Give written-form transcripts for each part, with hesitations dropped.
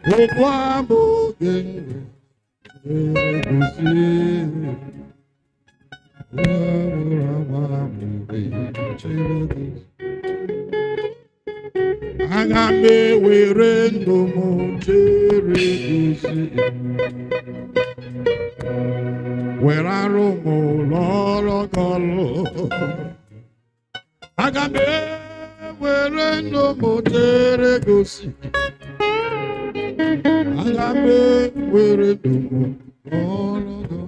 Okwamo genge egusi. Agame were ndomo chere gusi. Where I roam, Lord God. Agame were ndomo chere gusi. Agame were ndomo Lord God.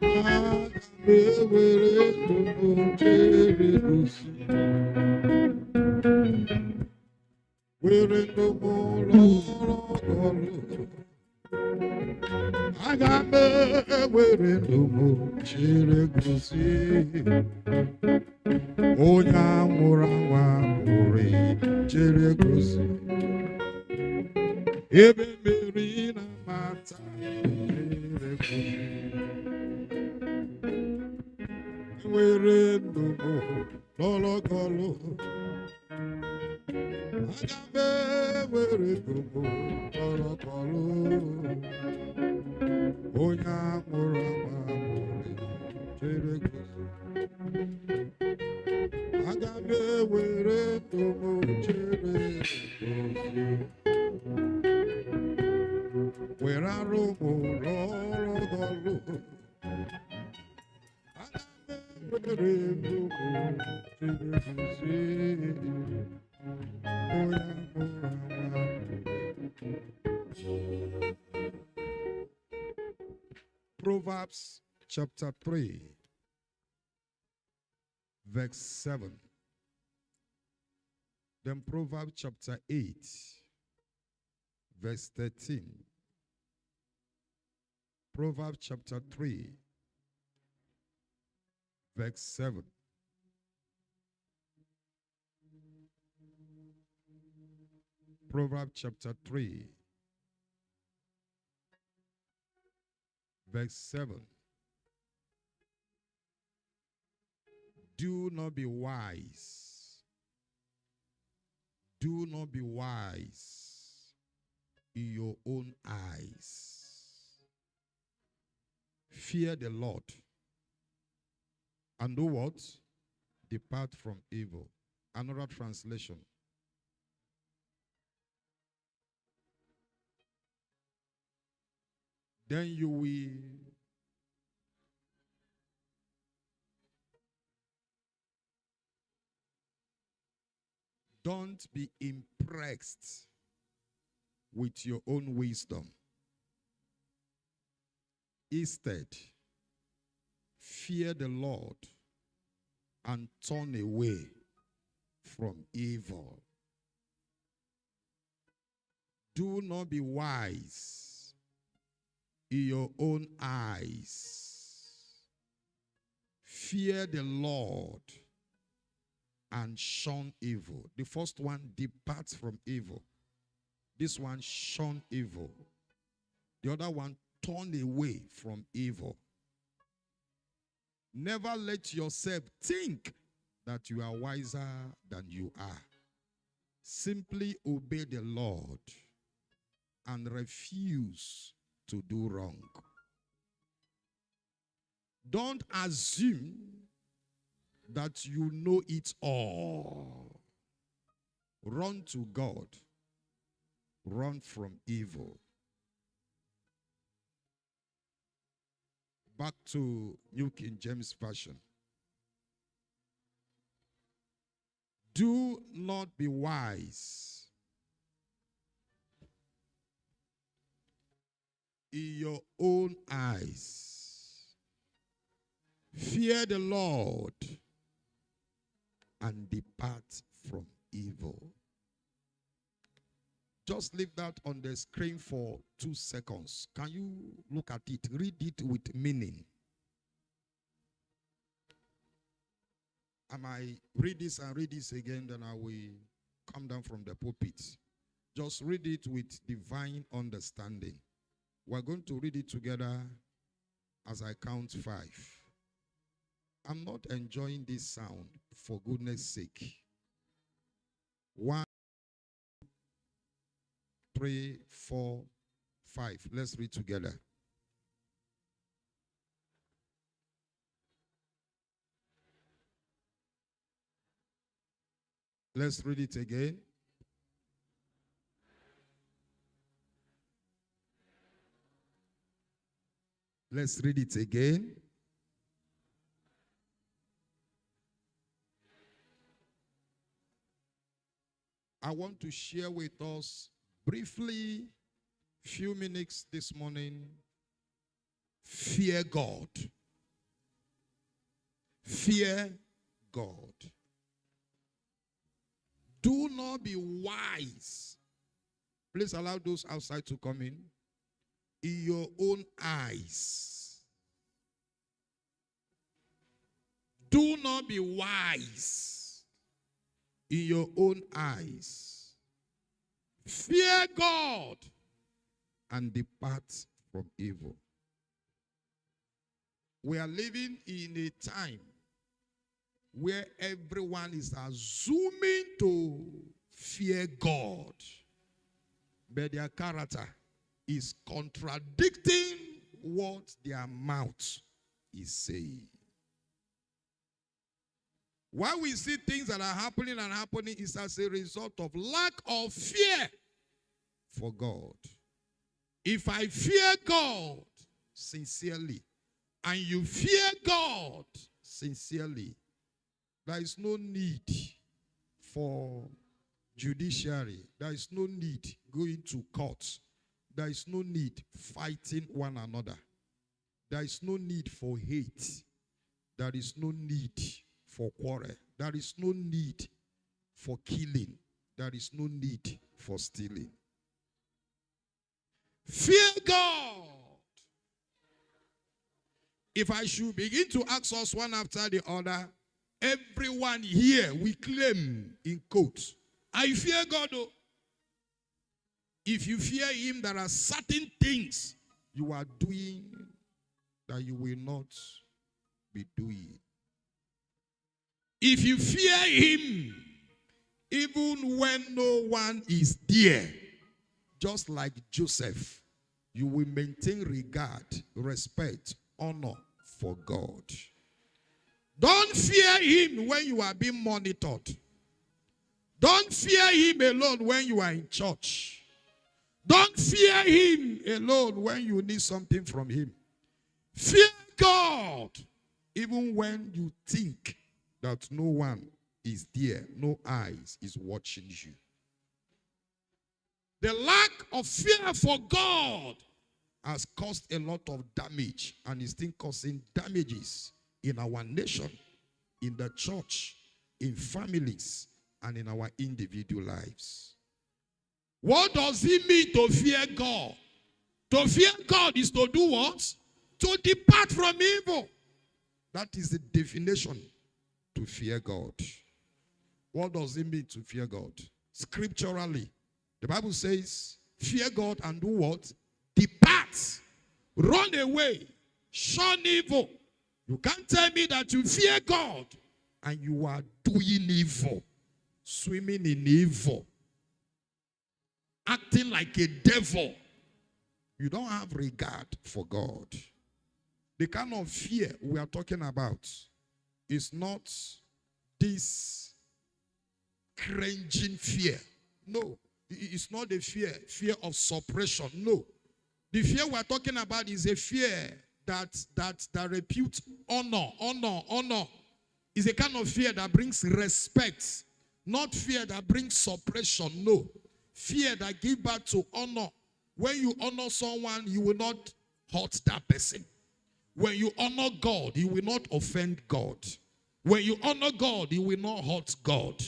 Agame were ndomo chere gusi. Were ndomo Lord God. Agame were ndomo chere gusi. Onya murawa ore chere gusi. Ebe merina mata chere gusi. Were ndomo lolo golo. Agame were ndomo lolo golo. Onya murawa ore chere gusi. Agame were ndomo chere gusi. Where I roam, Lord God, Proverbs chapter 3, verse 7. Then Proverbs chapter 8, verse 13. Proverbs chapter 3, verse 7. Proverbs chapter 3, verse 7. Do not be wise. Do not be wise in your own eyes. Fear the Lord. And do what? Depart from evil. Another translation. Then you will don't be impressed with your own wisdom. Instead, fear the Lord and turn away from evil. Do not be wise in your own eyes. Fear the Lord and shun evil. The first one, depart from evil. This one, shun evil. The other one, turn away from evil. Never let yourself think that you are wiser than you are. Simply obey the Lord and refuse to do wrong. Don't assume that you know it all. Run to God. Run from evil. Back to New King James Version. Do not be wise in your own eyes. Fear the Lord and depart from evil. Just leave that on the screen for 2 seconds. Can you look at it? Read it with meaning. I might read this and read this again, then I will come down from the pulpit. Just read it with divine understanding. We're going to read it together as I count 5. I'm not enjoying this sound, for goodness sake. 1, 3, 4, 5. Let's read together. Let's read it again. Let's read it again. I want to share with us briefly, few minutes this morning, fear God. Fear God. Do not be wise. Please allow those outside to come in your own eyes. Do not be wise in your own eyes. Fear God and depart from evil. We are living in a time where everyone is assuming to fear God, but their character is contradicting what their mouth is saying. Why we see things that are happening is as a result of lack of fear for God. If I fear God sincerely, and you fear God sincerely, there is no need for judiciary. There is no need going to court. There is no need fighting one another. There is no need for hate. There is no need for quarrel. There is no need for killing. There is no need for stealing. Fear God. If I should begin to ask us one after the other, everyone here we claim in quotes, I fear God. Oh. If you fear him, there are certain things you are doing that you will not be doing. If you fear him, even when no one is there, just like Joseph, you will maintain regard, respect, honor for God. Don't fear him when you are being monitored. Don't fear him alone when you are in church. Don't fear him alone when you need something from him. Fear God even when you think that no one is there, no eyes is watching you. The lack of fear for God has caused a lot of damage and is still causing damages in our nation, in the church, in families, and in our individual lives. What does it mean to fear God? To fear God is to do what? To depart from evil. That is the definition to fear God. What does it mean to fear God? Scripturally, the Bible says, fear God and do what? Depart. Run away. Shun evil. You can't tell me that you fear God and you are doing evil. Swimming in evil. Acting like a devil. You don't have regard for God. The kind of fear we are talking about is not this cringing fear. No. It's not the fear of suppression. No. The fear we are talking about is a fear that reputes honor. Is a kind of fear that brings respect. Not fear that brings suppression. No. Fear that gives back to honor. When you honor someone, you will not hurt that person. When you honor God, you will not offend God. When you honor God, you will not hurt God.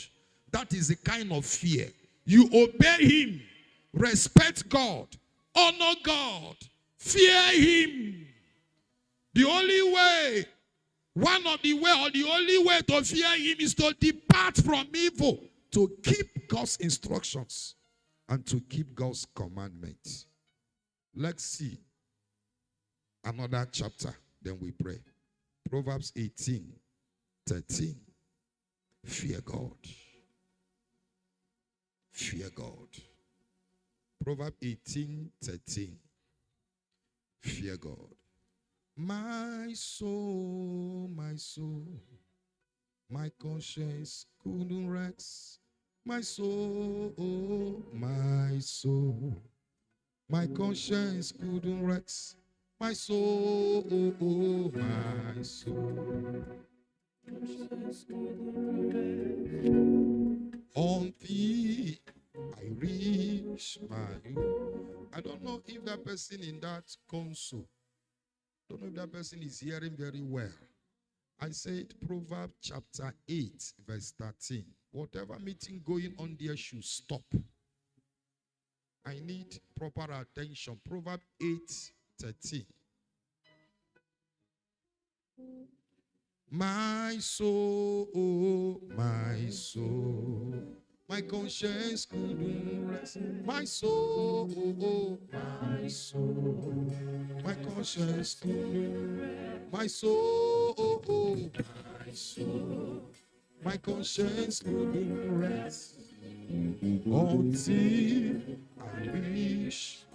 That is the kind of fear. You obey him, respect God, honor God, fear him. The only way, one of the way or the only way to fear him is to depart from evil, to keep God's instructions and to keep God's commandments. Let's see another chapter, then we pray. Proverbs 18:13. Fear God. Fear God. Proverbs 18:13. Fear God. My soul, my conscience couldn't rest. My soul, my conscience couldn't rest. My soul, my soul. On thee I reach my. I don't know if that person in that console, don't know if that person is hearing very well. I said Proverbs chapter 8, verse 13. Whatever meeting going on there should stop. I need proper attention. Proverbs 8:13. My soul, my conscience couldn't rest. My soul, my conscience couldn't rest. My soul, my conscience couldn't rest until I reach.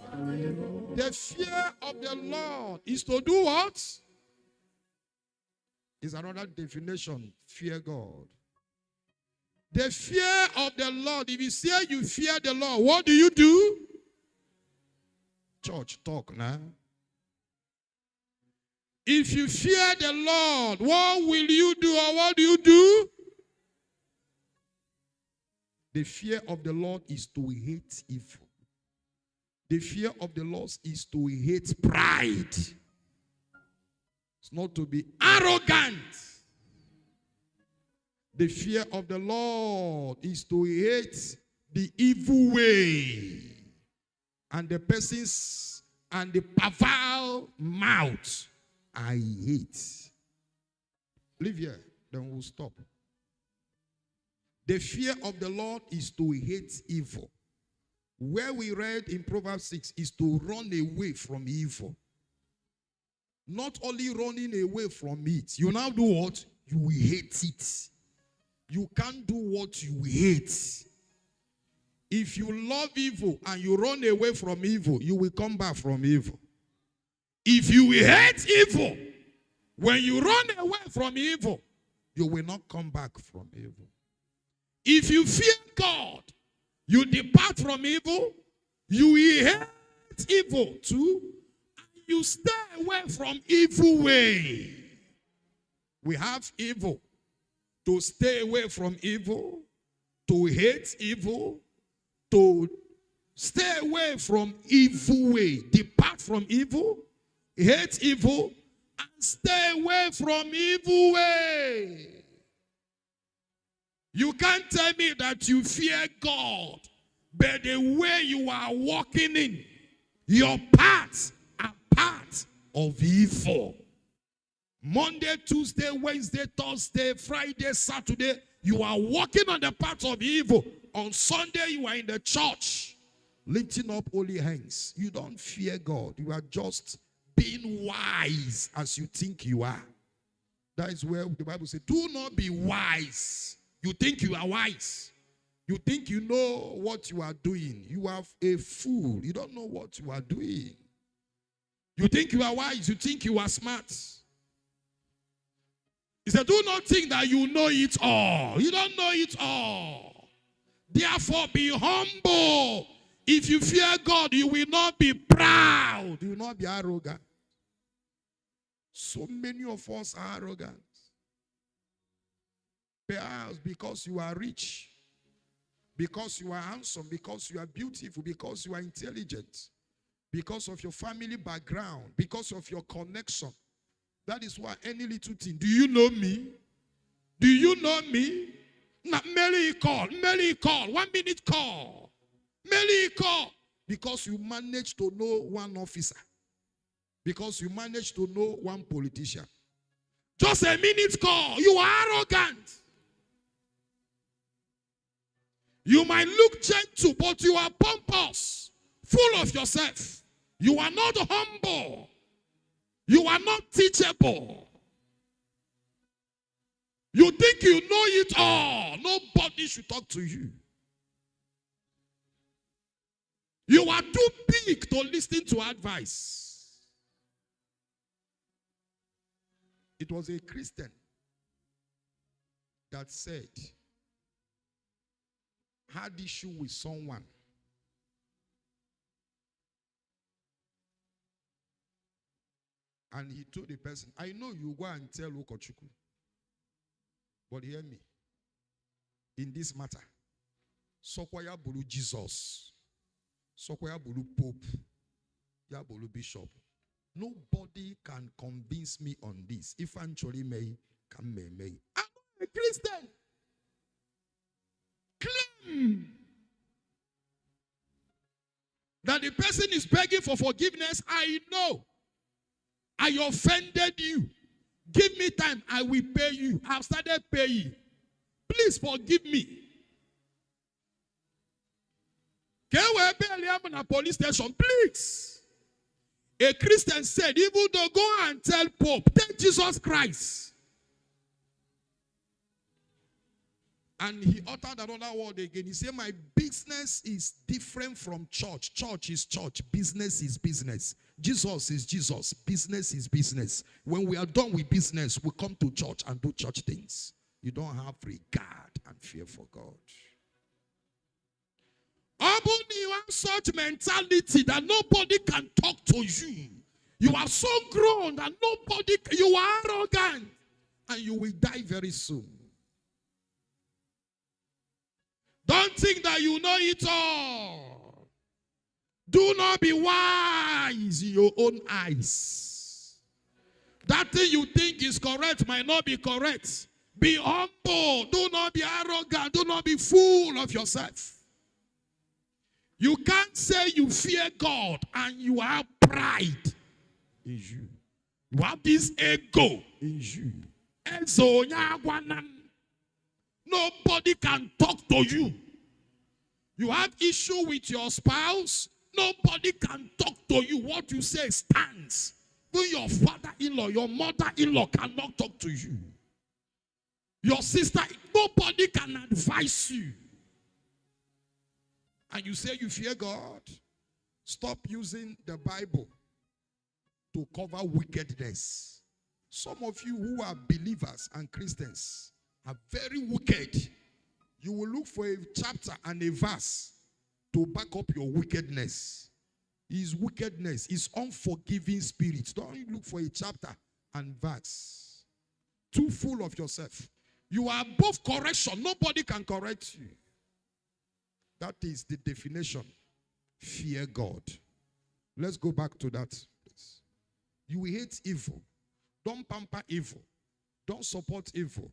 The fear of the Lord is to do what? Is another definition. Fear God. The fear of the Lord. If you say you fear the Lord, what do? Church, talk now. If you fear the Lord, what will you do or what do you do? The fear of the Lord is to hate evil. The fear of the Lord is to hate pride. It's not to be arrogant. The fear of the Lord is to hate the evil way and the persons and the perverse mouth. I hate. Leave here, then we'll stop. The fear of the Lord is to hate evil. Where we read in Proverbs 6 is to run away from evil. Not only running away from it, you now do what? You hate it. You can't do what you hate. If you love evil and you run away from evil, you will come back from evil. If you hate evil, when you run away from evil, you will not come back from evil. If you fear God, you depart from evil, you hate evil too, and you stay away from evil way. We have evil. To stay away from evil, to hate evil, to stay away from evil way, depart from evil, hate evil, and stay away from evil way. You can't tell me that you fear God, but the way you are walking in, your paths are paths of evil. Monday, Tuesday, Wednesday, Thursday, Friday, Saturday, you are walking on the path of evil. On Sunday, you are in the church, lifting up holy hands. You don't fear God. You are just being wise as you think you are. That is where the Bible says, do not be wise. You think you are wise. You think you know what you are doing. You are a fool. You don't know what you are doing. You think you are wise. You think you are smart. He said, do not think that you know it all. You don't know it all. Therefore, be humble. If you fear God, you will not be proud. You will not be arrogant. So many of us are arrogant. Perhaps because you are rich, because you are handsome, because you are beautiful, because you are intelligent, because of your family background, because of your connection. That is why any little thing. Do you know me? Do you know me? Now, merely call. 1 minute call. Merely call. Because you managed to know one officer. Because you managed to know one politician. Just a minute call. You are arrogant. You might look gentle, but you are pompous. Full of yourself. You are not humble. You are not teachable. You think you know it all. Nobody should talk to you. You are too big to listen to advice. It was a Christian that said, had issue with someone. And he told the person, I know you go and tell Okochuku, but hear me. In this matter, Sokoya Bulu Jesus, Sokoya Bulu Pope, Yabulu Bishop. Nobody can convince me on this. If actually may, come may. I'm a Christian. Claim that the person is begging for forgiveness. I know. I offended you. Give me time. I will pay you. I've started paying. Please forgive me. Can we be a police station? Please. A Christian said, even though go and tell Pope, tell Jesus Christ. And he uttered another word again. He said, my business is different from church. Church is church. Business is business. Jesus is Jesus. Business is business. When we are done with business, we come to church and do church things. You don't have regard and fear for God. You have such mentality that nobody can talk to you. You are so grown that nobody, you are arrogant. And you will die very soon. Don't think that you know it all. Do not be wise in your own eyes. That thing you think is correct might not be correct. Be humble. Do not be arrogant. Do not be full of yourself. You can't say you fear God and you have pride in you. You have this ego in you. And so, nobody can talk to you. You have issue with your spouse. Nobody can talk to you. What you say stands. Even your father-in-law, your mother-in-law cannot talk to you. Your sister, nobody can advise you. And you say you fear God. Stop using the Bible to cover wickedness. Some of you who are believers and Christians are very wicked. You will look for a chapter and a verse to back up your wickedness. His wickedness is unforgiving spirit. Don't look for a chapter and verse. Too full of yourself. You are above correction. Nobody can correct you. That is the definition. Fear God. Let's go back to that. You hate evil. Don't pamper evil. Don't support evil.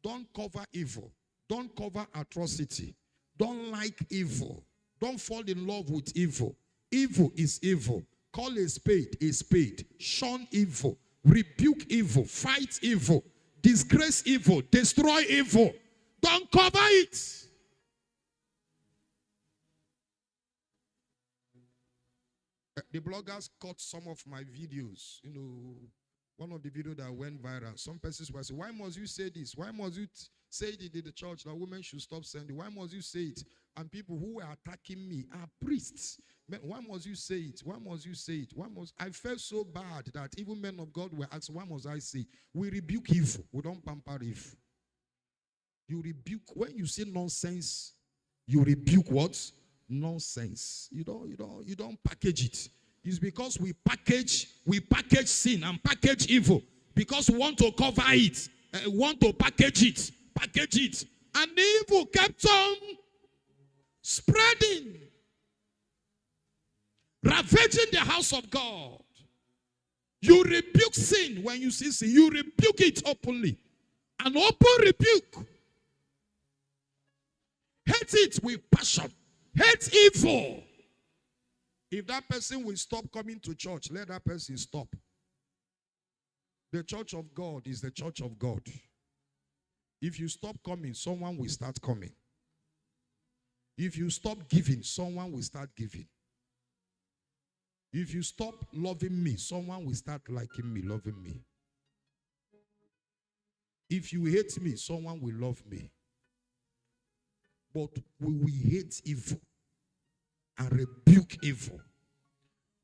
Don't cover evil. Don't cover atrocity. Don't like evil. Don't fall in love with evil. Evil is evil. Call a spade a spade. Shun evil. Rebuke evil. Fight evil. Disgrace evil. Destroy evil. Don't cover it. The bloggers cut some of my videos. You know, one of the videos that went viral. Some persons were saying, why must you say this? Why must you say it in the church that women should stop sending? Why must you say it? And people who were attacking me are priests. Why must you say it? Why must you say it? I felt so bad that even men of God were asking, why must I say? We rebuke evil. We don't pamper evil. You rebuke, when you say nonsense, you rebuke what? Nonsense. You don't package it. It's because we package sin and package evil because we want to cover it, want to package it, and the evil kept on spreading, ravaging the house of God. You rebuke sin when you see sin. You rebuke it openly, an open rebuke. Hate it with passion. Hate evil. If that person will stop coming to church, let that person stop. The church of God is the church of God. If you stop coming, someone will start coming. If you stop giving, someone will start giving. If you stop loving me, someone will start liking me, loving me. If you hate me, someone will love me. But we hate evil. and rebuke evil.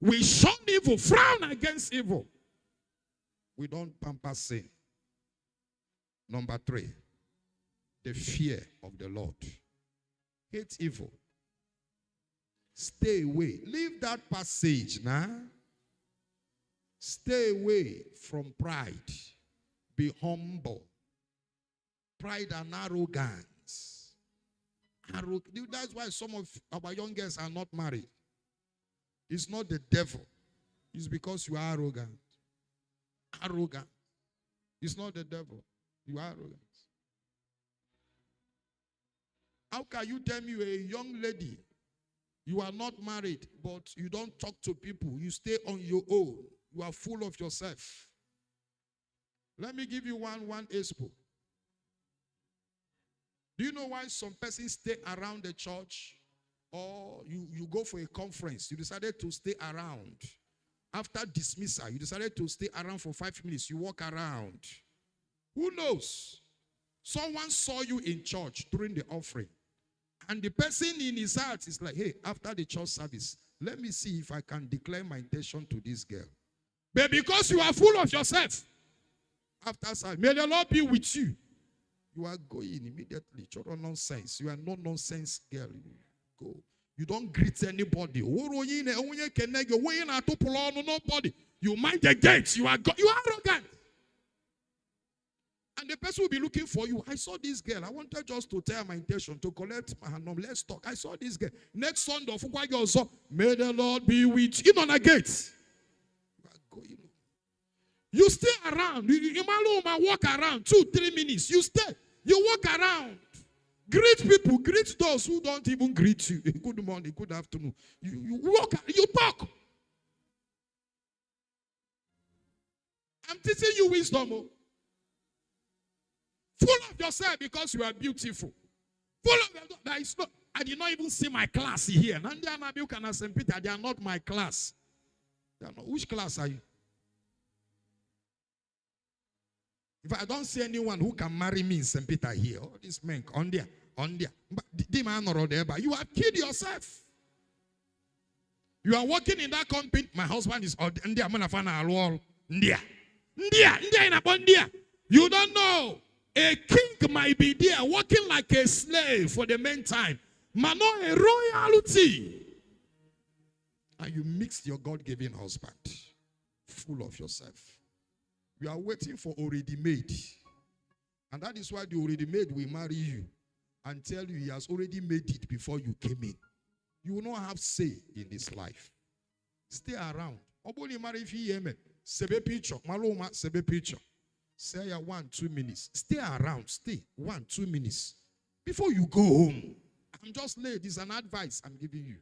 We shun evil, frown against evil. We don't pamper sin. Number 3, the fear of the Lord. Hate evil. Stay away. Leave that passage now. Stay away from pride. Be humble. Pride and arrogance. That's why some of our young girls are not married. It's not the devil. It's because you are arrogant. Arrogant. It's not the devil. You are arrogant. How can you tell me you're a young lady, you are not married, but you don't talk to people, you stay on your own, you are full of yourself? Let me give you one expo. Do you know why some persons stay around the church? Or you go for a conference, you decided to stay around. After dismissal, you decided to stay around for 5 minutes, you walk around. Who knows? Someone saw you in church during the offering. And the person in his heart is like, hey, after the church service, let me see if I can declare my intention to this girl. But because you are full of yourself, after service, may the Lord be with you. You are going immediately. Children nonsense. You are no nonsense girl. Go. You don't greet anybody. Nobody. You mind the gates. You are arrogant. And the person will be looking for you. I saw this girl. I wanted just to tell my intention to collect my number. Let's talk. I saw this girl. Next Sunday, may the Lord be with you. In on a gate. You stay around. You walk around 2-3 minutes. You stay. You walk around. Greet people. Greet those who don't even greet you. Good morning, good afternoon. You walk. You talk. I'm teaching you wisdom. Full of yourself because you are beautiful. Full of that is not. I did not even see my class here. Nandia Nabiuka and St. Peter, they are not my class. They are not. Which class are you? If I don't see anyone who can marry me in St. Peter here, all these men on there. But you have killed yourself. You are working in that company. My husband is on there. You don't know. A king might be there working like a slave for the meantime. But not a royalty. And you mixed your God-given husband. Full of yourself. You are waiting for already made. And that is why the already made will marry you. And tell you he has already made it before you came in. You will not have say in this life. Stay around. Oboli marry if you sebe picture. Maloma sebe picture. Say 1-2 minutes. Stay around. Stay 1-2 minutes. Before you go home. I'm just late. This is an advice I'm giving you.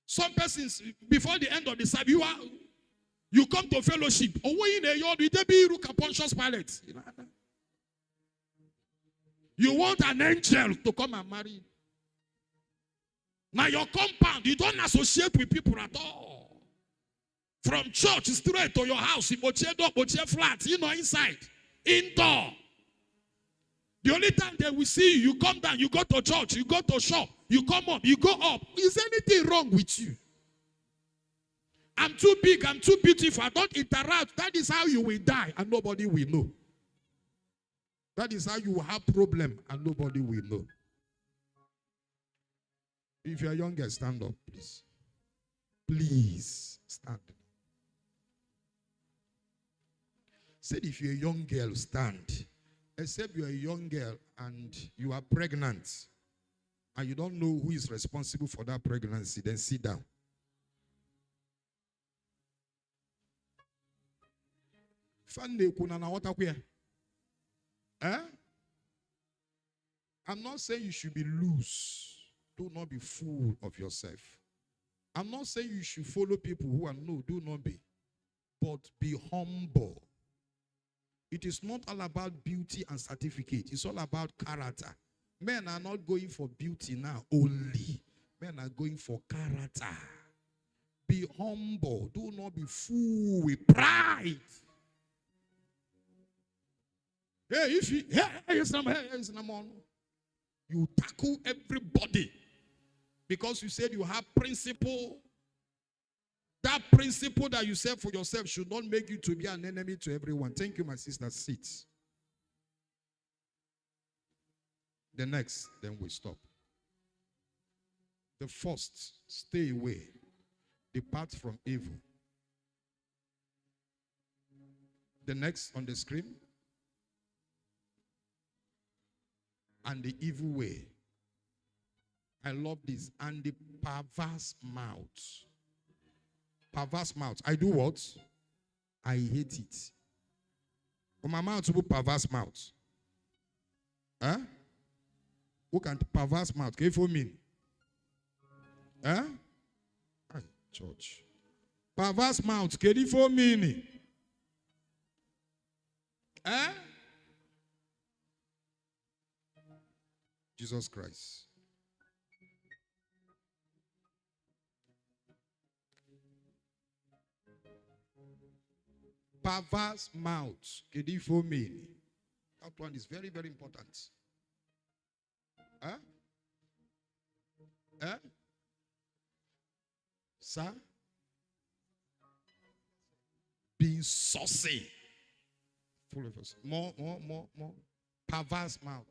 Some persons, before the end of the service, you come to fellowship. You want an angel to come and marry. Now your compound, you don't associate with people at all. From church straight to your house, flat, inside, indoor. The only time they will see you, you come down, you go to church, you go to shop, you come up, you go up. Is anything wrong with you? I'm too big, I'm too beautiful, I don't interact. That is how you will die and nobody will know. That is how you will have problem and nobody will know. If you are younger, stand up, please. Please, stand. Said if you're a young girl, stand. Except you're a young girl and you are pregnant and you don't know who is responsible for that pregnancy, then sit down. I'm not saying you should be loose. Do not be full of yourself. I'm not saying you should follow people who are no, do not be. But be humble. It is not all about beauty and certificate. It's all about character. Men are not going for beauty now only. Men are going for character. Be humble. Do not be full with pride. Hey, if you tackle everybody. Because you said you have principle. That principle that you set for yourself should not make you to be an enemy to everyone. Thank you, my sister. Sit. The next, then we stop. The first, stay away. Depart from evil. The next on the screen. And the evil way. I love this. And the perverse mouth. Perverse mouth. I do what? I hate it. For my mouth to be perverse mouth. Huh? Who can perverse mouth? Can you for me? Huh? Church. Perverse mouth. Can you for me? Huh? Jesus Christ. Perverse mouth. For me. That one is very, very important. Huh? Huh? Sir? Being saucy. Full of us. More. Perverse mouth.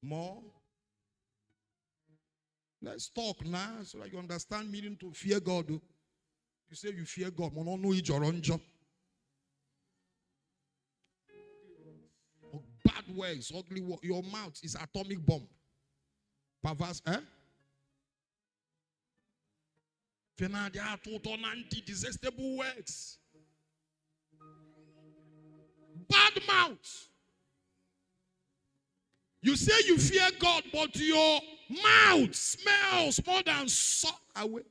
More. Let's talk now so that you understand meaning to fear God. You say you fear God. Bad words, ugly words. Your mouth is atomic bomb. Perverse, Detestable words. Bad mouth. You say you fear God, but your mouth smells more than away.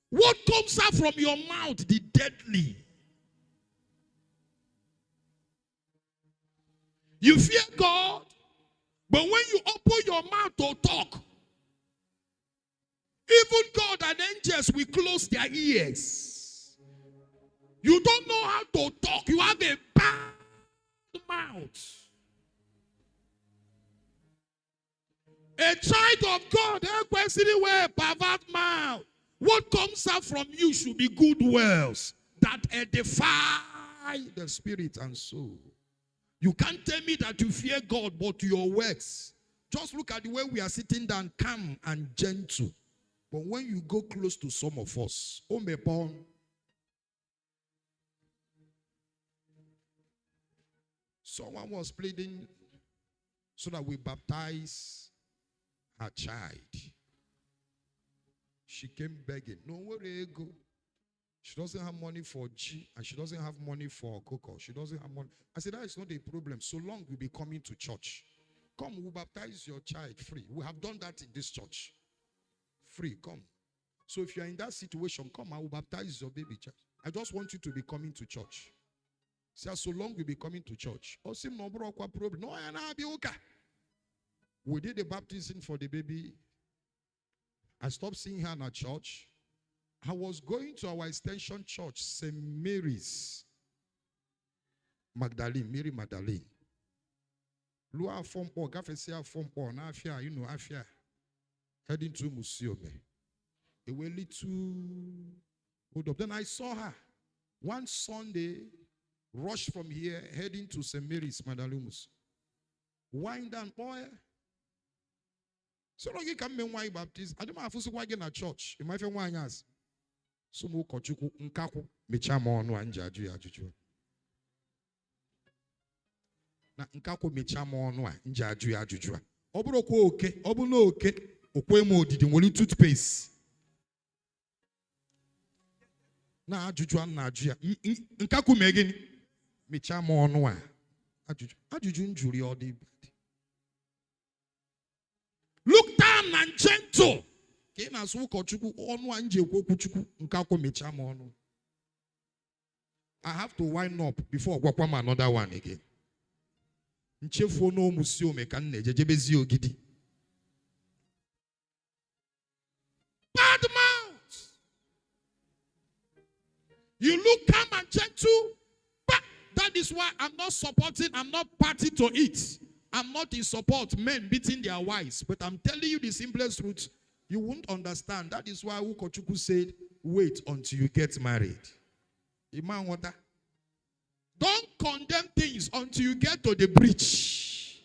What comes out from your mouth, the deadly? You fear God, but when you open your mouth to talk, even God and angels will close their ears. You don't know how to talk. You have a bad mouth. A child of God, anywhere, pervert mouth. What comes out from you should be good words that edify the spirit and soul. You can't tell me that you fear God, but your works. Just look at the way we are sitting down, calm and gentle. But when you go close to some of us, someone was pleading so that we baptize her child. She came begging. No, where do you go? She doesn't have money for G, and she doesn't have money for Coco. She doesn't have money. I said, that is not a problem. So long we'll be coming to church. Come, we'll baptize your child free. We have done that in this church. Free, come. So if you're in that situation, come, I will baptize your baby child. I just want you to be coming to church. So long we'll be coming to church. No, we did the baptism for the baby. I stopped seeing her in a church. I was going to our extension church, St. Mary's. Mary Magdalene. Lua form or Gaffesia form or Nafia, you know, Afia. Heading to Museum. It was little. Then I saw her one Sunday, rushed from here, heading to St. Mary's Magdalene. Wind down, boy. So long you come in why baptist. I don't have to go again at church. In my friend why yes. So mo kochuku nkaku mechama onu anja aju. Na nkaku mechama onu anja aju. Oburo ko oke, obuno oke, okwe mo odidi nwoli toothpaste. Na ajuju na aju ya. Nkaku megini mechama onu ajuju. Ajuju njuri odi. Look down and gentle. I have to wind up before I go another one again. Bad mouth. You look calm and gentle, but that is why I'm not supporting, I'm not party to it. I'm not in support men beating their wives, but I'm telling you the simplest truth. You won't understand. That is why Ukochukwu said, wait until you get married. Iman water. Don't condemn things until you get to the bridge.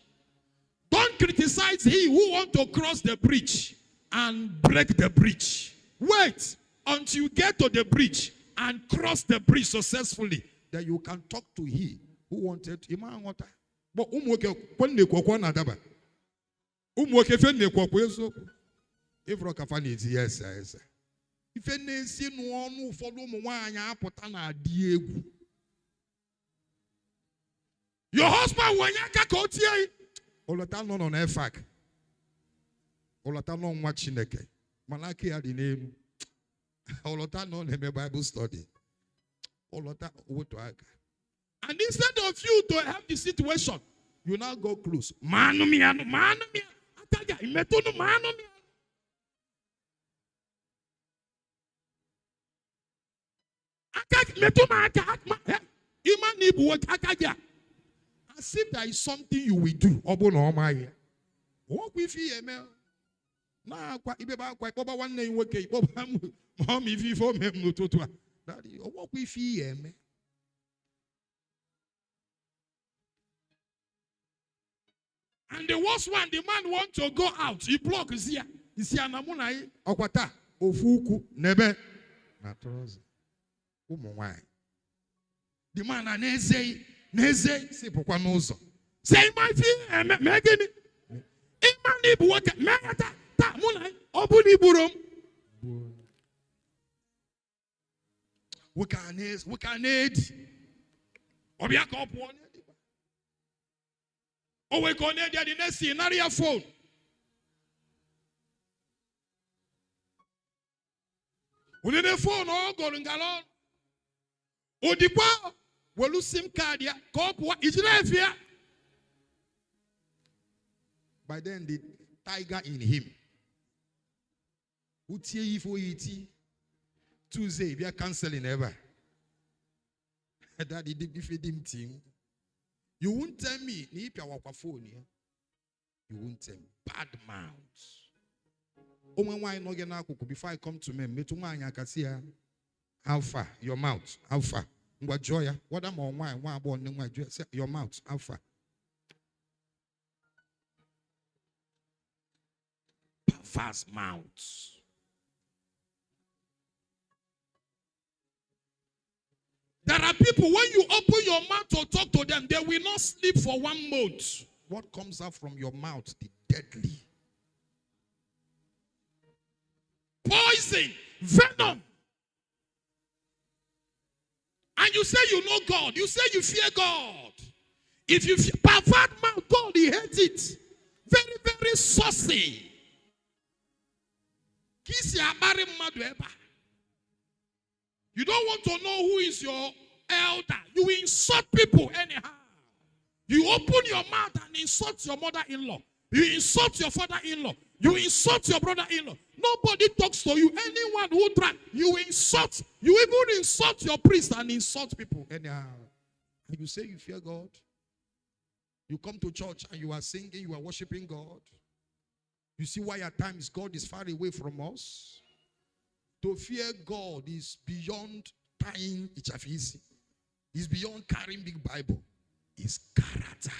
Don't criticize he who wants to cross the bridge and break the bridge. Wait until you get to the bridge and cross the bridge successfully. Then you can talk to he who wanted Iman water. But if Rockafani is yes, yes. If any sin one follow Mwanya Potana Diego. Your husband when you go to Olatan on FAC. Olatan on watching the Malaki had the name Olatan on a Bible study. Olatan what to act. And instead of you to have the situation, you now go close. Manumia, Manumia, Ataga, Metono Manumia. As if there is something you will do. What we feel, now, quite one name, mommy, if you for me, daddy, what we feel, and the worst one, the man wants to go out. He blocks here. He see Anamunai, Okwata, Ofuku, Nebe, Natroz. The man and Neze, say Pokwa Nozo. Say my fear, Megan. Imani Buaka, Magata, Tamunai, Obuni Burum. We can aid. Obiaka upon it. Oh, we can aid the next scenario phone. We need a phone, all going galon. Odipa, we lose SIM card ya. Kopwa, Israel. By then, the tiger in him. Utie ifo iti. Tuesday, we are canceling ever. Daddy did defeat him team. You won't tell me, ni pia phone. You won't tell me. Bad mouth. Before I come to me, how far? Your mouth. How far? What am I? Your mouth. How far? Perverse mouth. There are people, when you open your mouth to talk to them, they will not sleep for 1 month. What comes out from your mouth? The deadly. Poison, venom. And you say you know God. You say you fear God. If you pervert mouth, God, He hates it. Very, very saucy. You don't want to know who is your elder. You insult people anyhow. You open your mouth and insult your mother-in-law. You insult your father-in-law. You insult your brother-in-law. Nobody talks to you. Anyone who tries, you insult. You even insult your priest and insult people anyhow. And you say you fear God. You come to church and you are singing, you are worshiping God. You see why at times God is far away from us? To fear God is beyond tying easy. It's beyond carrying big Bible. It's character.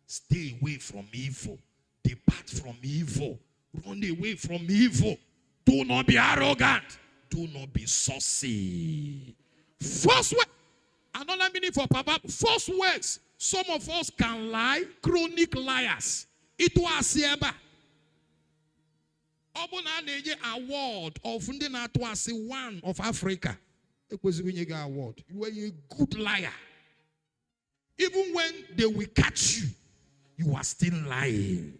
Stay away from evil. Depart from evil. Run away from evil. Do not be arrogant. Do not be saucy. False words. Another meaning for Papa. False words. Some of us can lie. Chronic liars. It was Sieba. Award of one of Africa. It was when you got award. You were a good liar. Even when they will catch you, you are still lying.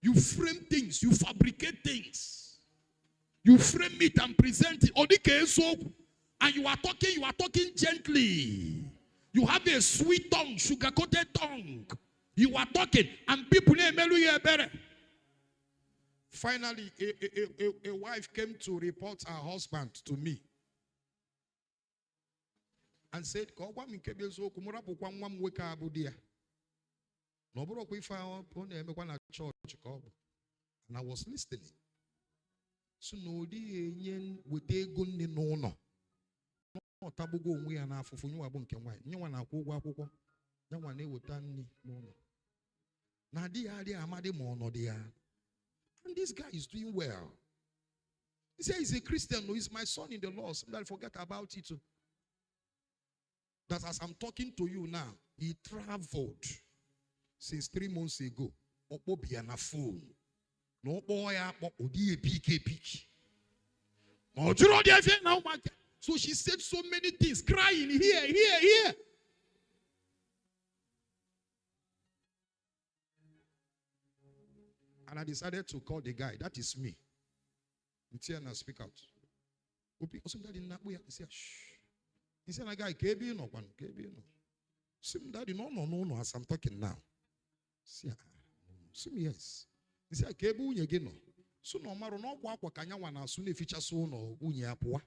You frame things, you fabricate things. You frame it and present it. And you are talking gently. You have a sweet tongue, sugar-coated tongue. You are talking, and people name better. Finally, a wife came to report her husband to me. and said, "Go wa mi kebe zo kumura pokwa nwa m weka abudia." No bro ko ifa on emekwa na church ko. And I was listening. So no di enyen wete ego nne no no. No tabugo onwe ya na afufu nwa bụ nke nwa. Nwa na akwụ ụgwọ akwụkwọ. Nwa na eweta nni no no. Na di ya amadi mo no di ya. And this guy is doing well. He said he's a Christian. No, he's my son in the Lord. Somebody forget about it too. That as I'm talking to you now, he traveled since 3 months ago. Opo be on a phone. No boy, odi PK. So she said so many things, crying here. And I decided to call the guy. That is me. And I speak out. He said, shh. He said, "I guy, KB no. Sim daddy, no, as I'm talking now. See me, yes. He said, KB unye no. So no matter no kwa kanya wana sune feature so no unye apwa.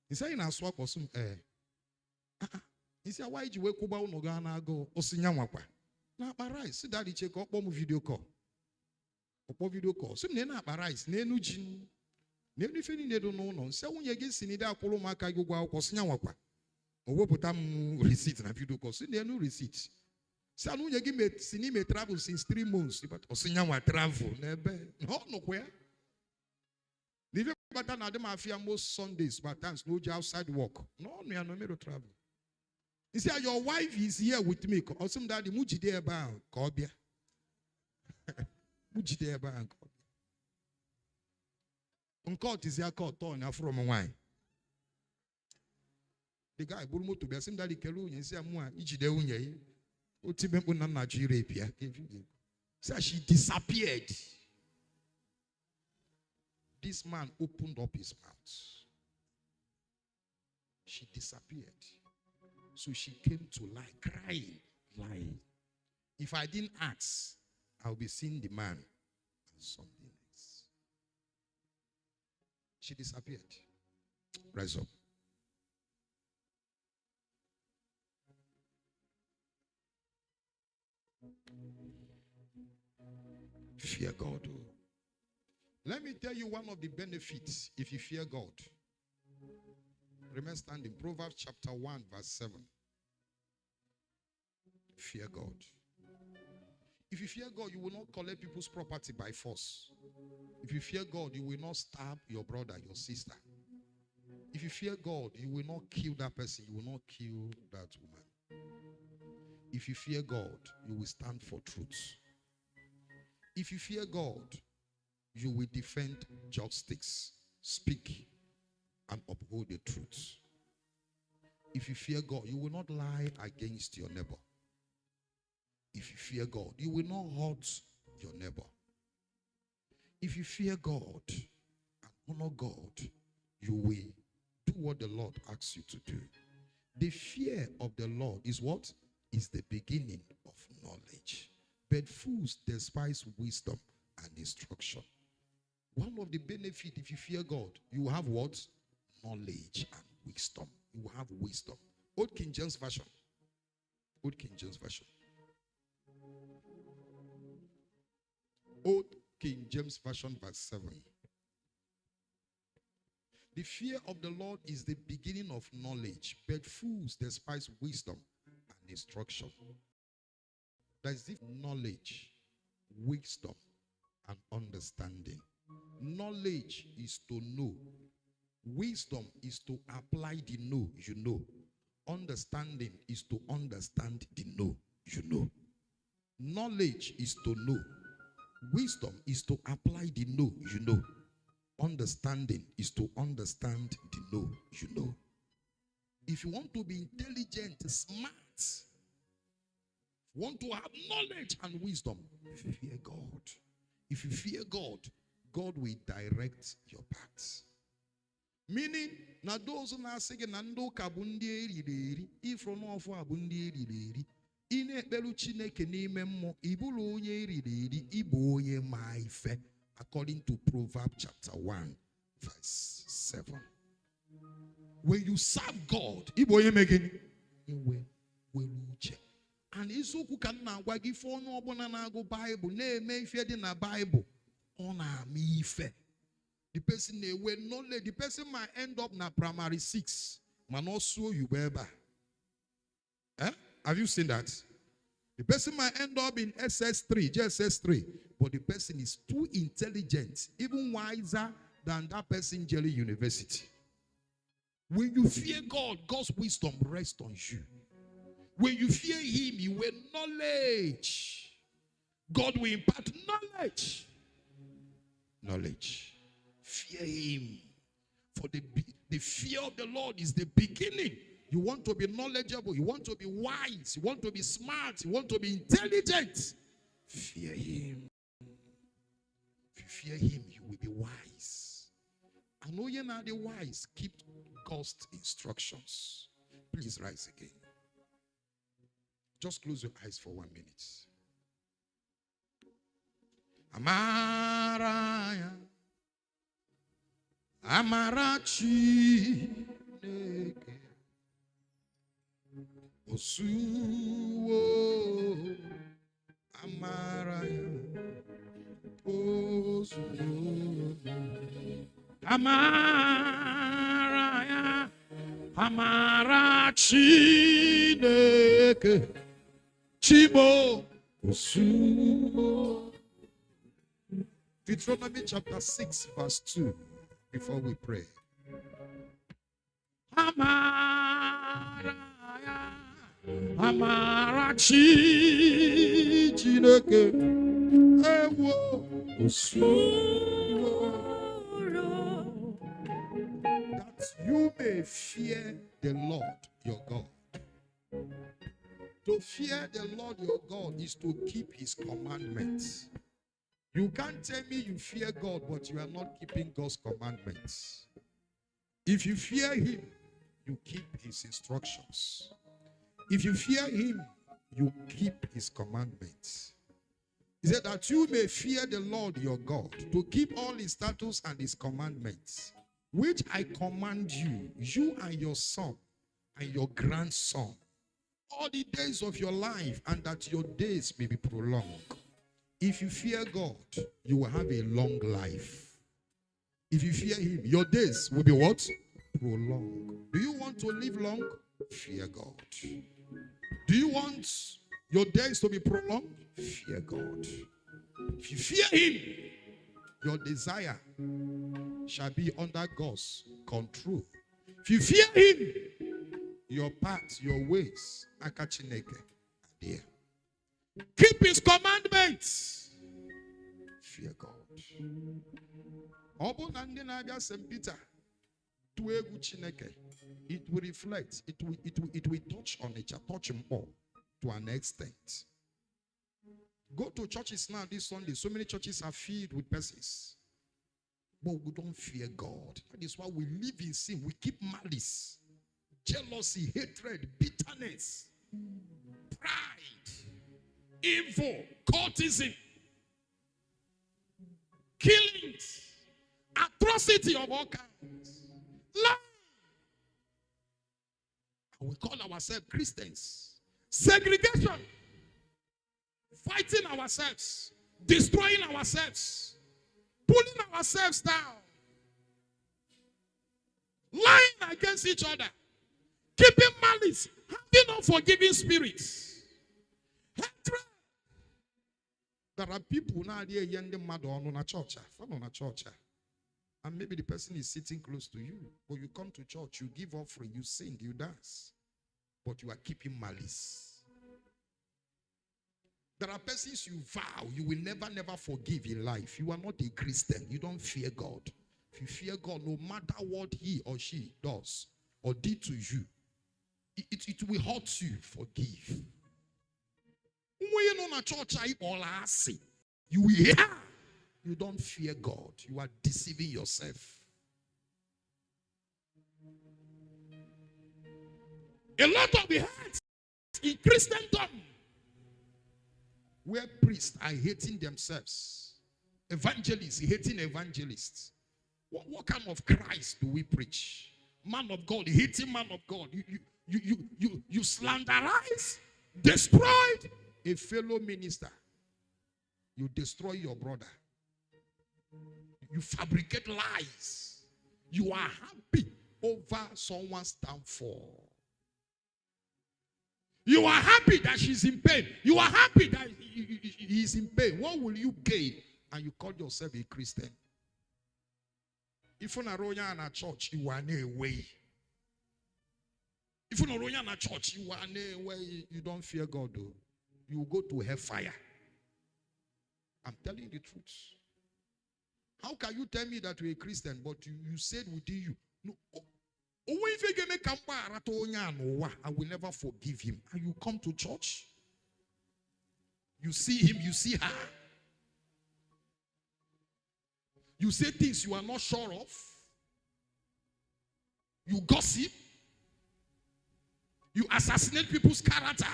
He said, in aswa kwa sum He said, why you wake up no gana go osinya wakwa? Na barai, see daddy check up mu video call. Opo video call. Sim ne na barai, ne nu jin. Ne nu feni ne do no. Se unye ge sinida akolo maka go gwa osinya wakwa. Owo put receipt na video call. See ne nu receipt. Se anu unye ge sini me travel since 3 months. But osinya wa travel nebe. No where. Live better na dem afia most Sundays, but times no outside work. No me to travel. He said, your wife is here with me. Osum daddy mujide eba ko bia. Mujide eba ko bia. Uncourt is here called turn from wine. The guy bulmo to be asim daddy kelu nya say mu a ijide unye. Otibe mpo na Nigeria pia. So she disappeared. This man opened up his mouth. She disappeared. So she came to lie, crying, lying. If I didn't ask, I'll be seeing the man and something else. She disappeared. Rise up. Fear God. Let me tell you one of the benefits if you fear God. Remain standing. Proverbs chapter 1 verse 7. Fear God. If you fear God, you will not collect people's property by force. If you fear God, you will not stab your brother, your sister. If you fear God, you will not kill that person. You will not kill that woman. If you fear God, you will stand for truth. If you fear God, you will defend justice, speak, and uphold the truth. If you fear God, you will not lie against your neighbor. If you fear God, you will not hurt your neighbor. If you fear God and honor God, you will do what the Lord asks you to do. The fear of the Lord is what? Is the beginning of knowledge. But fools despise wisdom and instruction. One of the benefits, if you fear God, you have what? Knowledge and wisdom. You have wisdom. Old King James Version. Old King James Version. Old King James Version, verse 7. The fear of the Lord is the beginning of knowledge, but fools despise wisdom and instruction. There is this knowledge, wisdom, and understanding. Knowledge is to know. Wisdom is to apply the know you know. Understanding is to understand the know you know. Knowledge is to know. Wisdom is to apply the know you know. Understanding is to understand the know you know. If you want to be intelligent, smart, want to have knowledge and wisdom, fear God. If you fear God, God will direct your paths. Meaning, na those na sege na ndo kabundi eri ifro no ofo abundi eri ine ekpelu Chineke n'ime mmụọ ibulu onye eri ibu onye ma ife, according to Proverbs chapter 1 verse 7. When you serve God, ibu onye megini And isoku can now wagi for no bonana go Bible, ne may fear in a Bible. On a me fair. The person they were knowledge, the person might end up na primary 6. Man also you better. Eh? Have you seen that? The person might end up in SS3, just SS3, but the person is too intelligent, even wiser than that person in Jelly University. When you fear God, God's wisdom rests on you. When you fear Him, you will knowledge. God will impart knowledge. Knowledge. Fear Him. For the fear of the Lord is the beginning. You want to be knowledgeable. You want to be wise. You want to be smart. You want to be intelligent. Fear Him. If you fear Him, you will be wise. I know you're not the wise. Keep God's instructions. Please rise again. Just close your eyes for 1 minute. Amaraya. Amarachi. Osuo. Amaraya. Osuo. Amaraya. Amarachi. Chibo. Osuo. Deuteronomy chapter 6 verse 2 before we pray. Amaraya. Amarachi. Chineke. Ewo. Osuo. That you may fear the Lord your God. To fear the Lord your God is to keep His commandments. You can't tell me you fear God, but you are not keeping God's commandments. If you fear Him, you keep His instructions. If you fear Him, you keep His commandments. He said that you may fear the Lord your God, to keep all His statutes and His commandments, which I command you, you and your son and your grandson, all the days of your life, and that your days may be prolonged. If you fear God, you will have a long life. If you fear Him, your days will be what? Prolonged. Do you want to live long? Fear God. Do you want your days to be prolonged? Fear God. If you fear Him, your desire shall be under God's control. If you fear Him, your path, your ways, akachineke, are there. Keep His commandments. Fear God. It will reflect. It will touch on nature, touch Him all to an extent. Go to churches now this Sunday. So many churches are filled with persons, but we don't fear God. That is why we live in sin. We keep malice, jealousy, hatred, bitterness, pride, evil, cultism, killings, atrocity of all kinds, lying. And we call ourselves Christians. Segregation, fighting ourselves, destroying ourselves, pulling ourselves down, lying against each other, keeping malice, having unforgiving spirits, hatred. There are people now there yending mad on a church, and maybe the person is sitting close to you, but you come to church, you give offering, you sing, you dance, but you are keeping malice. There are persons you vow you will never forgive in life. You are not a Christian. You don't fear God. If you fear God, no matter what he or she does or did to you, it will hurt you. Forgive. You will hear. You don't fear God. You are deceiving yourself. A lot of the hate in Christendom, where priests are hating themselves, evangelists hating evangelists. What kind of Christ do we preach? Man of God hating man of God. You slanderize, destroyed a fellow minister. You destroy your brother. You fabricate lies. You are happy over someone's downfall. You are happy that she's in pain. You are happy that he is in pain. What will you gain? And you call yourself a Christian. If you're not in a church, you are away. If you're not in a church, you are away. You don't fear God, though. You will go to hellfire. I'm telling you the truth. How can you tell me that you're a Christian, but you said within you, no, I will never forgive him. And you come to church, you see him, you see her. You say things you are not sure of. You gossip. You assassinate people's character.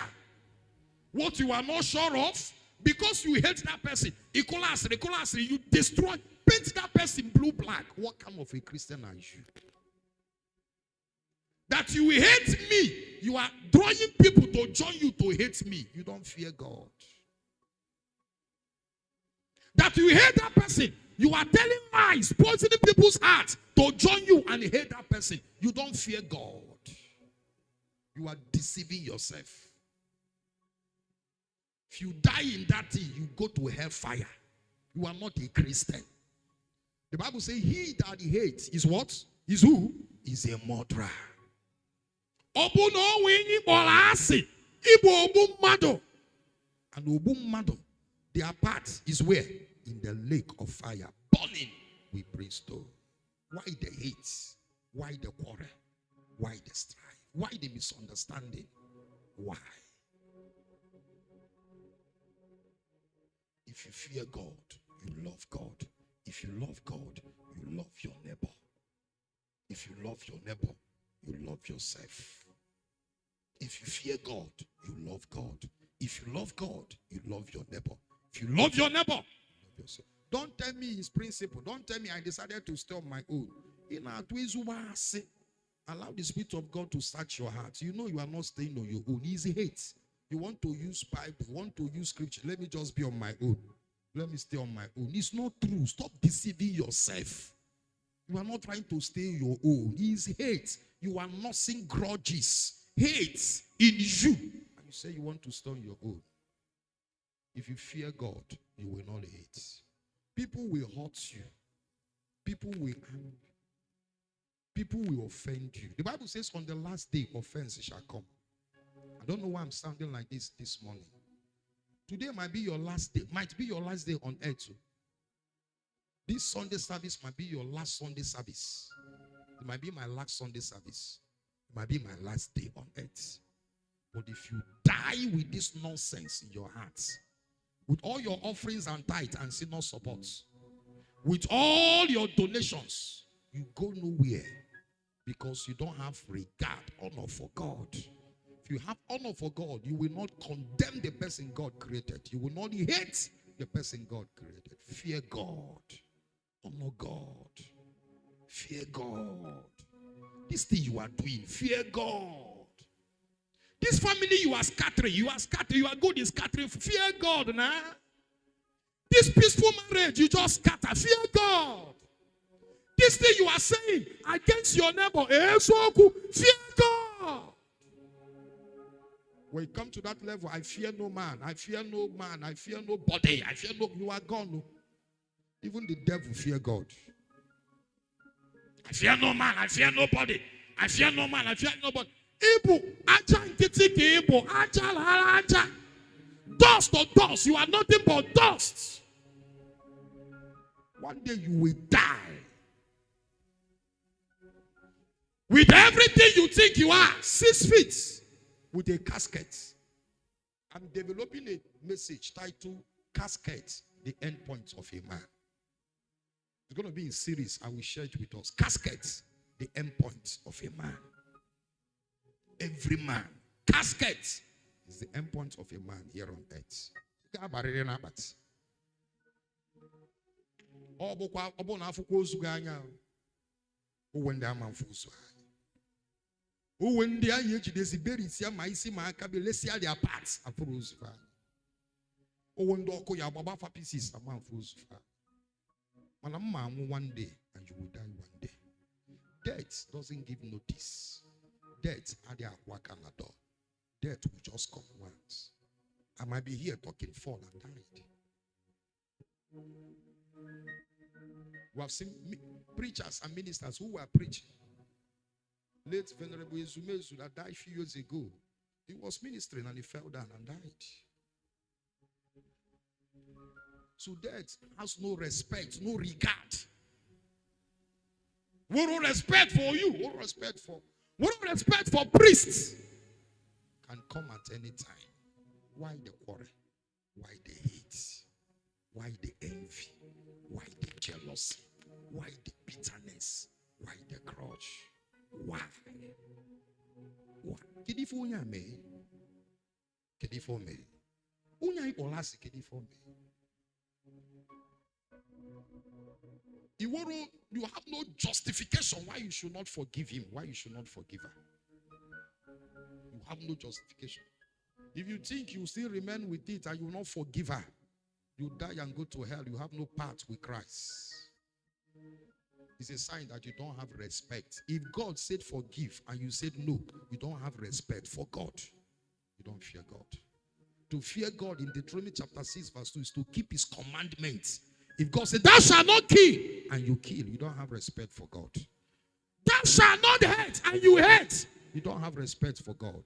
What you are not sure of, because you hate that person, you destroy, paint that person blue black. What kind of a Christian are you? That you hate me, you are drawing people to join you to hate me. You don't fear God. That you hate that person, you are telling lies, poisoning people's hearts to join you and hate that person. You don't fear God. You are deceiving yourself. If you die in that thing, you go to hellfire. You are not a Christian. The Bible says, he that hates is what? Is who? Is a murderer. And Obumado, their part is where? In the lake of fire, burning with brimstone. Why the hate? Why the quarrel? Why the strife? Why the misunderstanding? Why? If you fear God, you love God. If you love God, you love your neighbor. If you love your neighbor, you love yourself. If you fear God, you love God. If you love God, you love your neighbor. If you love your neighbor, you love yourself. Don't tell me his principle. Don't tell me I decided to stay on my own. Allow the Spirit of God to search your heart. You know you are not staying on your own. Easy hate. You want to use Bible, you want to use scripture. Let me just be on my own. Let me stay on my own. It's not true. Stop deceiving yourself. You are not trying to stay on your own. It's hate. You are nursing grudges. Hate in you. And you say you want to stay on your own. If you fear God, you will not hate. People will hurt you. People will anger. People will offend you. The Bible says on the last day, offense shall come. I don't know why I'm sounding like this morning. Today might be your last day. Might be your last day on earth too. This Sunday service might be your last Sunday service. It might be my last Sunday service. It might be my last day on earth. But if you die with this nonsense in your heart, with all your offerings and tithe and sinner support, with all your donations, you go nowhere because you don't have regard, honor for God. If you have honor for God, you will not condemn the person God created. You will not hate the person God created. Fear God. Honor God. Fear God. This thing you are doing, fear God. This family you are scattering, you are good in scattering. Fear God now. This peaceful marriage you just scatter, fear God. This thing you are saying against your neighbor, fear God. When you come to that level, I fear no man, I fear no man, I fear nobody, I fear no, you are gone. Even the devil fear God. I fear no man, I fear nobody, I fear no man, I fear nobody. Dust or dust, you are nothing but dust. One day you will die. With everything you think you are, 6 feet. With a casket. I'm developing a message titled Casket, the End Point of a Man. It's going to be in series. I will share it with us. Casket, the end point of a man. Every man. Casket is the end point of a man here on earth. Oh, when they are here, there's a berry, see my see my cabin, let's see their parts. A fools. Oh, when doko ya baba for pieces, a man fools. One day, and you will die one day. Death doesn't give notice. Death, are there work on the door? Death will just come once. I might be here talking, fall and died. We have seen preachers and ministers who were preaching. Late Venerable Ezumezu that died a few years ago. He was ministering and he fell down and died. So death has no respect, no regard. No respect for you. No respect for priests. Can come at any time. Why the quarrel? Why the hate? Why the envy? Why the jealousy? Why the bitterness? Why the grudge? Why? Kedifonya me. Kedifo me. Unya ikolasi kedifo me. You have no justification why you should not forgive him, why you should not forgive her. You have no justification. If you think you still remain with it and you will not forgive her, you die and go to hell. You have no part with Christ. It's a sign that you don't have respect. If God said forgive and you said no, you don't have respect for God. You don't fear God. To fear God in Deuteronomy chapter 6 verse 2 is to keep his commandments. If God said, thou shalt not kill, and you kill, you don't have respect for God. Thou shalt not hate, and you hate, you don't have respect for God.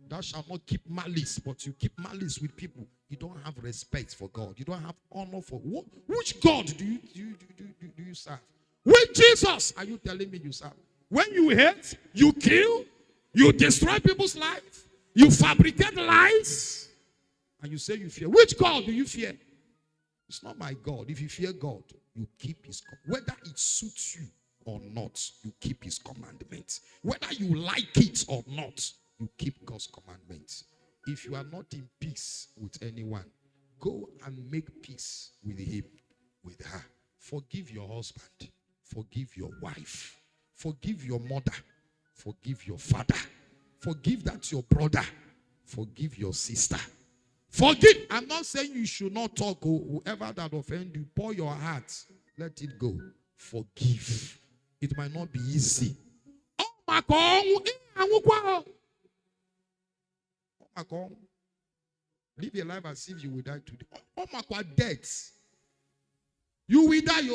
Thou shalt not keep malice, but you keep malice with people. You don't have respect for God. You don't have honor for what? Which God do you serve? Which Jesus are you telling me you serve? When you hate, you kill, you destroy people's lives, you fabricate lies, and you say you fear. Which God do you fear? It's not my God. If you fear God, you keep his commandments. Whether it suits you or not, you keep his commandments. Whether you like it or not, you keep God's commandments. If you are not in peace with anyone, go and make peace with him, with her. Forgive your husband. Forgive your wife. Forgive your mother. Forgive your father. Forgive that your brother. Forgive your sister. Forgive. I'm not saying you should not talk. Whoever that offend you, pour your heart. Let it go. Forgive. It might not be easy. Oh my God. Live your life as if you will die today. Oh my God, death. You will die.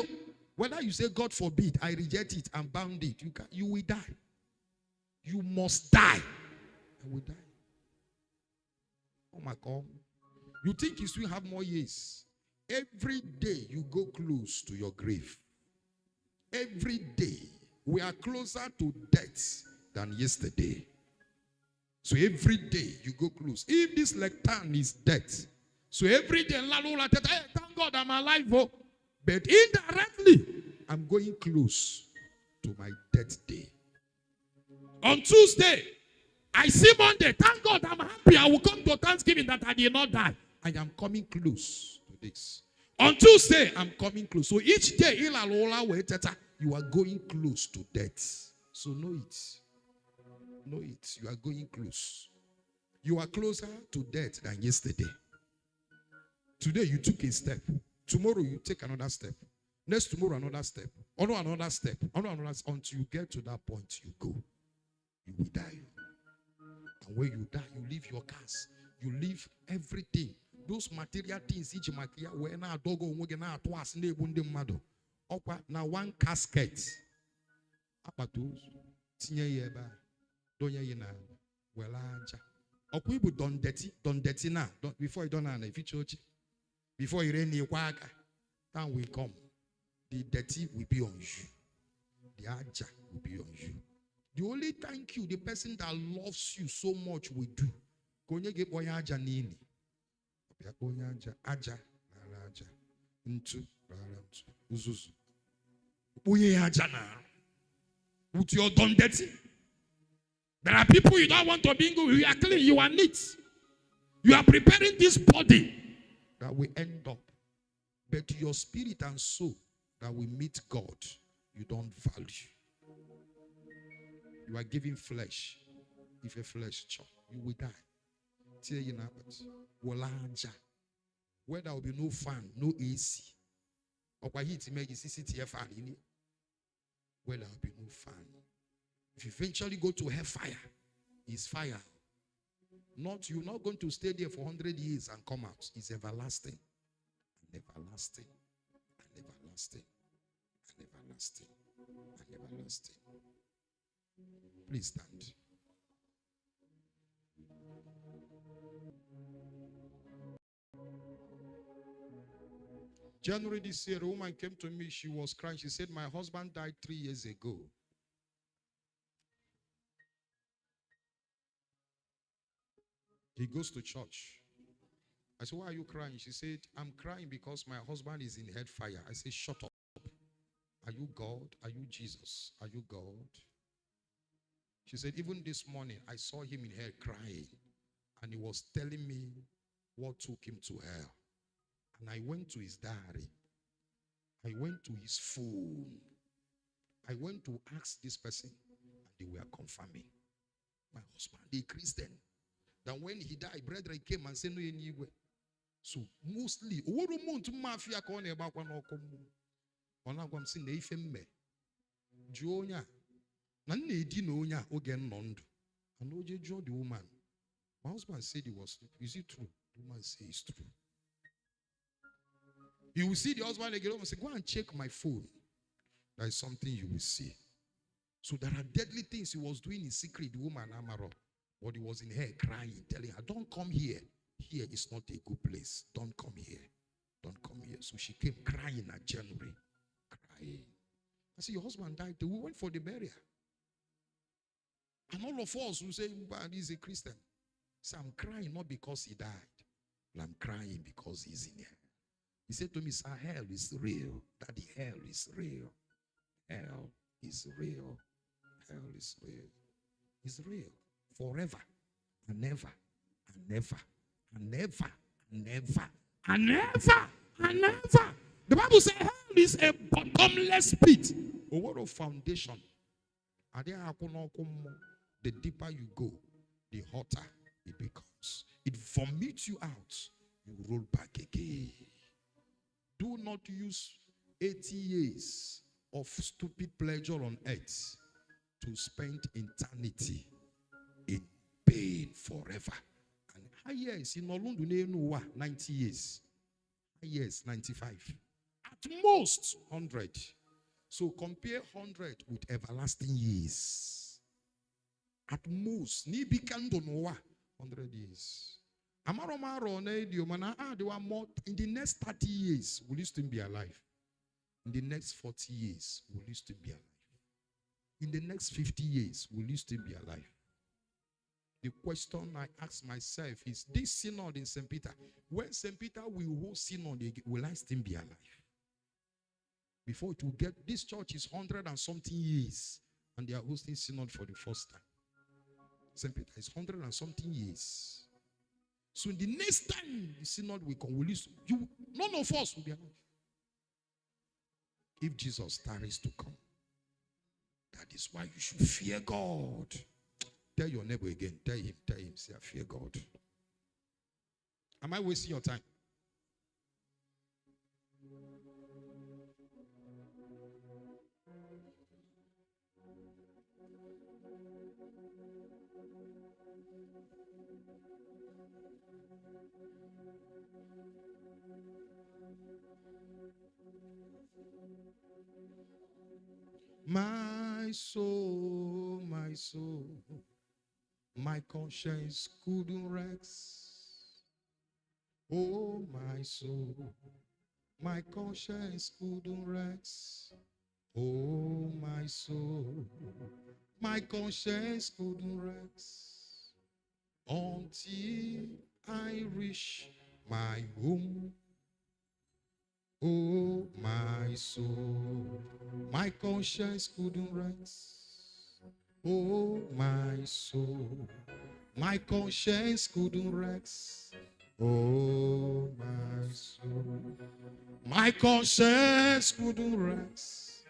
Whether you say, God forbid, I reject it and bound it, you will die. You must die. I will die. Oh my God. You think you still have more years. Every day you go close to your grave. Every day we are closer to death than yesterday. So every day you go close. If this lectern is death, so every day, hey, thank God I'm alive. Oh. But indirectly, I'm going close to my death day. On Tuesday, I see Monday. Thank God I'm happy. I will come to Thanksgiving that I did not die. I am coming close to this. On Tuesday, I'm coming close. So each day, you are going close to death. So know it. Know it. You are going close. You are closer to death than yesterday. Today, you took a step. Tomorrow, you take another step. Next tomorrow, another step. Another step. Another step. Until you get to that point, you go. You will die. And when you die, you leave your cars. You leave everything. Those material things, now one casket. Don't dirty now. Before you don't if you church, before you rain the waka, time will come. The dirty will be on you. The aja will be on you. The only thank you the person that loves you so much will do. Konye ge boya aja nini. Obia boya aja aja ntu uzuzu. Boya aja na. With your done dirty. There are people you don't want to be good. You are clean. You are neat. You are preparing this body that will end up. But your spirit and soul that will meet God, you don't value. You are giving flesh. If a flesh chop, you will die. Tell you now, where there will be no fan, no AC. Or why heat emergency CCTF fan in it. Where there will be no fan. If you eventually go to hellfire, it's fire. Not you're not going to stay there for 100 years and come out. It's everlasting. And everlasting. And everlasting. And everlasting. And everlasting. Please stand. January this year, a woman came to me. She was crying. She said, my husband died 3 years ago. He goes to church. I said, why are you crying? She said, I'm crying because my husband is in hellfire. I said, shut up. Are you God? Are you Jesus? Are you God? She said, even this morning, I saw him in hell crying. And he was telling me what took him to hell. And I went to his diary. I went to his phone. I went to ask this person. And they were confirming. My husband, a Christian. That when he died, brethren came and said, no, anywhere. So mostly, what do you mafia call about one or come? One of them saying, if me, Jonia, none need no nya again nond. And no Joe the woman. My husband said it was true. Is it true? The woman says it's true. You will see the husband again and say, go and check my phone. There is something you will see. So there are deadly things he was doing in secret, the woman Amaro. But he was in her crying, telling her, don't come here. Here is not a good place. Don't come here. Don't come here. So she came crying at January. Crying. I said, your husband died. We went for the burial. And all of us who say, but he's a Christian. So I'm crying not because he died. But I'm crying because he's in hell. He said to me, sir, hell is real. Daddy, hell is real. Hell is real. Hell is real. It's real. Forever and never and never and never and never and never and never. The Bible says hell is a bottomless pit. A word of foundation. The deeper you go, the hotter it becomes. It vomits you out. You roll back again. Do not use 80 years of stupid pleasure on earth to spend eternity in pain forever. And high years in Olundu 90 years. High years 95. At most 100. So compare 100 with everlasting years. At most, ni bikando noa 100 years. Amaromaro ne diomana they were more in the next 30 years will you still be alive? In the next 40 years will you still be alive? In the next 50 years will you still be alive? The question I ask myself is this synod in St. Peter, when St. Peter will hold synod, will I still be alive? Before it will get, this church is 100 and something years, and they are hosting synod for the first time. St. Peter is 100 and something years. So in the next time the synod will come, none of us will be alive. If Jesus tarries to come, that is why you should fear God. Tell your neighbor again. Tell him, say, I fear God. Am I wasting your time? My soul, my conscience couldn't rest. Oh, my soul, my conscience couldn't rest. Oh, my soul, my conscience couldn't rest until I reach my home. Oh, my soul, my conscience couldn't rest. Oh, my soul, my conscience couldn't rest. Oh, my soul, my conscience couldn't rest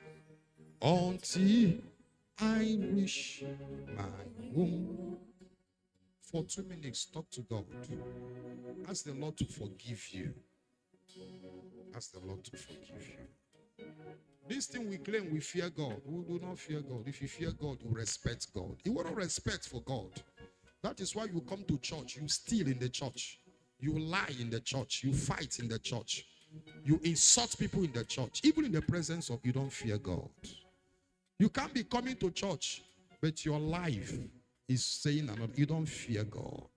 until I wish my home. For 2 minutes, talk to God. Ask the Lord to forgive you. Ask the Lord to forgive you. This thing we claim we fear God. We do not fear God. If you fear God, you respect God. You want to respect for God. That is why you come to church. You steal in the church. You lie in the church. You fight in the church. You insult people in the church. Even in the presence of, you don't fear God. You can't be coming to church, but your life is saying another. You don't fear God.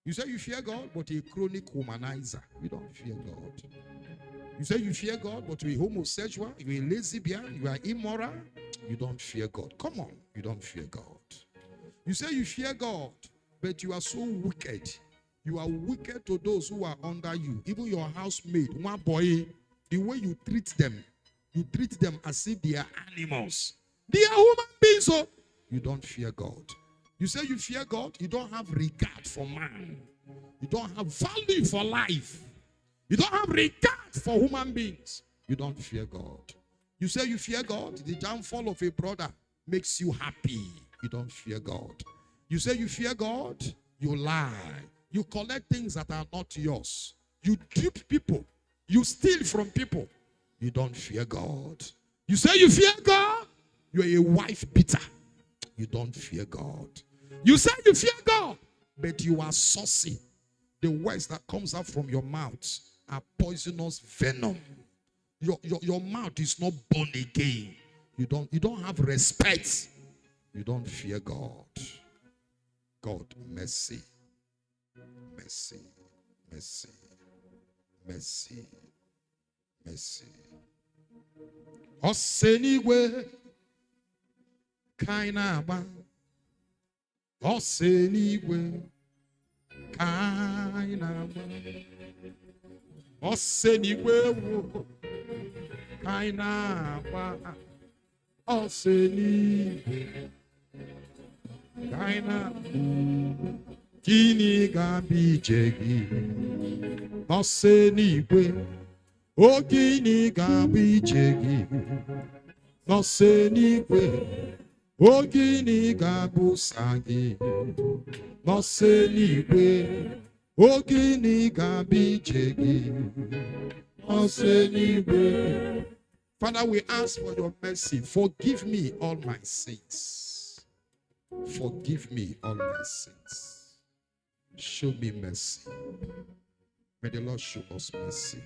You say you fear God, but you're a chronic womanizer. You don't fear God. You say you fear God, but you're a homosexual, you're a lesbian, you are immoral. You don't fear God. Come on, you don't fear God. You say you fear God, but you are so wicked. You are wicked to those who are under you. Even your housemaid, one boy, the way you treat them as if they are animals. They are human beings, so you don't fear God. You say you fear God, you don't have regard for man. You don't have value for life. You don't have regard for human beings. You don't fear God. You say you fear God, the downfall of a brother makes you happy. You don't fear God. You say you fear God, you lie. You collect things that are not yours. You dupe people. You steal from people. You don't fear God. You say you fear God, you're a wife beater. You don't fear God. You say you fear God, but you are saucy. The words that comes out from your mouth are poisonous venom. Your mouth is not born again. You don't have respect. You don't fear God. God, mercy. Mercy. Mercy. Mercy. Mercy. Osenigwe kainaba. Osenigwe kainaba. Osenigwe wo kainaba. Osenigwe kainaba. Kini gabi jegi. Osenigwe. O kini gabi jegi. Osenigwe. O kini gabu sangi. Osenigwe. O kini gabi jegi. Osenigwe. Father, we ask for your mercy. Forgive me all my sins. Forgive me all my sins. Show me mercy. May the Lord show us mercy.